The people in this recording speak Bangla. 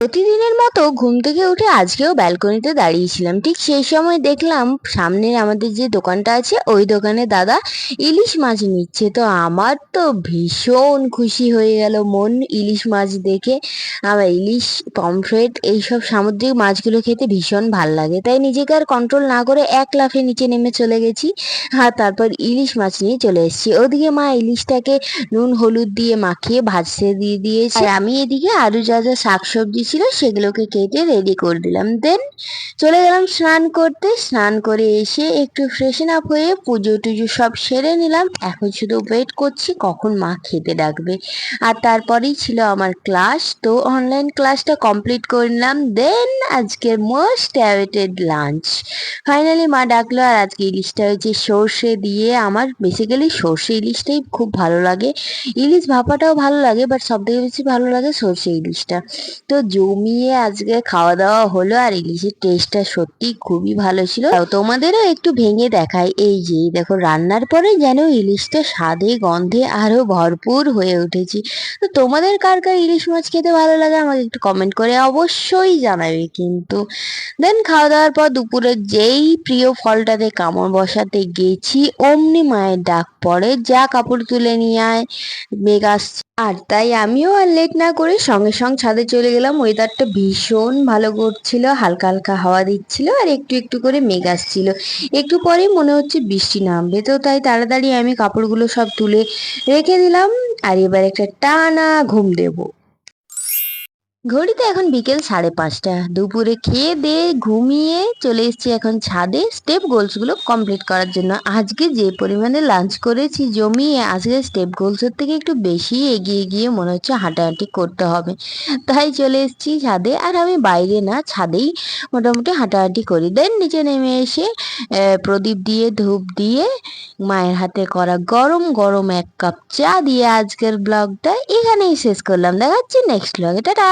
প্রতিদিনের মতো ঘুম থেকে উঠে আজকেও ব্যালকনিতে দাঁড়িয়েছিলাম। ঠিক সেই সময় দেখলাম সামনের আমাদের যে দোকানটা আছে ওই দোকানে দাদা ইলিশ মাছ নিচ্ছে। তো আমার তো ভীষণ খুশি হয়ে গেল মন ইলিশ মাছ দেখে। আমার ইলিশ, পমফ্রেট এইসব সামুদ্রিক মাছগুলো খেতে ভীষণ ভাল লাগে, তাই নিজেকে আর কন্ট্রোল না করে এক লাফে নিচে নেমে চলে গেছি। আর তারপর ইলিশ মাছ নিয়ে চলে এসেছি। ওদিকে মা ইলিশটাকে নুন হলুদ দিয়ে মাখিয়ে ভাজতে দিয়ে দিয়েছে, আর আমি এদিকে আরো যা যা শাকসবজি ছিল সেগুলোকে কেটে রেডি করে দিলাম। দেন চলে গেলাম স্নান করতে। স্নান করে এসে একটু ফ্রেশন আপ হয়ে পুজো টুজো সব সেরে নিলাম। এখন শুধু ওয়েট করছি কখন মা খেতে ডাকবে। আর তারপরেই ছিল আমার ক্লাস, তো অনলাইন ক্লাসটা কমপ্লিট করে নিলাম। দেন আজকের মোস্ট অ্যাওয়েটেড লাঞ্চ ফাইনালি মা ডাকলো। আর আজকে ইলিশটা হয়েছে সর্ষে দিয়ে। আমার বেসিক্যালি সর্ষে ইলিশটাই খুব ভালো লাগে। ইলিশ ভাপাটাও ভালো লাগে, বাট সব থেকে বেশি ভালো লাগে সর্ষে ইলিশটা। তো জমিয়ে আজকে খাওয়া দাওয়া হলো, আর ইলিশের টেস্টটা সত্যি খুবই ভালো ছিল। তোমাদেরও একটু ভেঙে দেখাই। এই যে দেখো, রান্নার পরে যেন ইলিশটা স্বাদে গন্ধে আরো ভরপুর হয়ে উঠেছি। তো তোমাদের কার কার ইলিশ মাছ খেতে ভালো লাগে আমাকে একটু কমেন্ট করে অবশ্যই জানাবে কিন্তু। দেন খাওয়া দাওয়ার পর দুপুরে যেই প্রিয় ফলটাতে কামড় বসাতে গেছি অমনি মায়ের ডাক পড়ে, যা কাপড় তুলে নিয়ে আয়, মেঘ আসছে। আর তাই আমিও আর লেট না করে সঙ্গে সঙ্গে ছাদে চলে গেলাম। ওয়েদারটা ভীষণ ভালো করছিল, হালকা হালকা হাওয়া দিচ্ছিল আর একটু একটু করে মেঘ আসছিল। একটু পরে মনে হচ্ছে বৃষ্টি নামবে, তো তাই তাড়াতাড়ি আমি কাপড়গুলো সব তুলে রেখে দিলাম। আর এবার একটা টানা ঘুম দেবো। ঘড়িতে এখন বিকেল 5:30। দুপুরে খেয়ে দিয়ে ঘুমিয়ে চলে এসেছি এখন ছাদে স্টেপ গোলস গুলো কমপ্লিট করার জন্য। আজকে যে পরিমাণে লাঞ্চ করেছি জমিয়ে, আজকে স্টেপ গোলসের থেকে একটু বেশি এগিয়ে গিয়ে মনে হচ্ছে হাঁটাহাঁটি করতে হবে, তাই চলে এসেছি ছাদে। আর আমি বাইরে না, ছাদেই মোটামুটি হাঁটাহাঁটি করি। দেন নিচে নেমে এসে প্রদীপ দিয়ে ধূপ দিয়ে মায়ের হাতে করা গরম গরম 1 কাপ চা দিয়ে আজকের ব্লগটা এখানেই শেষ করলাম। দেখা হচ্ছে নেক্সট ব্লগে। টাটা।